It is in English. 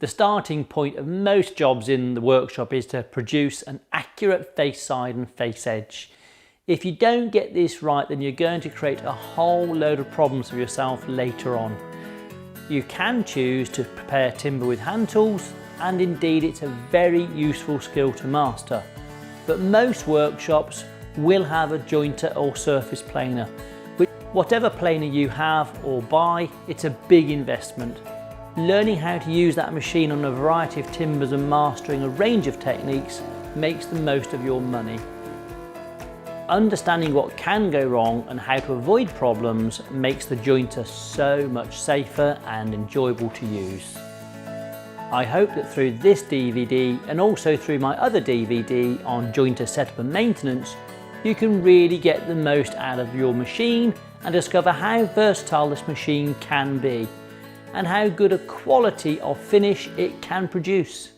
The starting point of most jobs in the workshop is to produce an accurate face side and face edge. If you don't get this right, then you're going to create a whole load of problems for yourself later on. You can choose to prepare timber with hand tools, and indeed it's a very useful skill to master. But most workshops will have a jointer or surface planer. Whatever planer you have or buy, it's a big investment. Learning how to use that machine on a variety of timbers and mastering a range of techniques makes the most of your money. Understanding what can go wrong and how to avoid problems makes the jointer so much safer and enjoyable to use. I hope that through this DVD and also through my other DVD on jointer setup and maintenance, you can really get the most out of your machine and discover how versatile this machine can be and how good a quality of finish it can produce.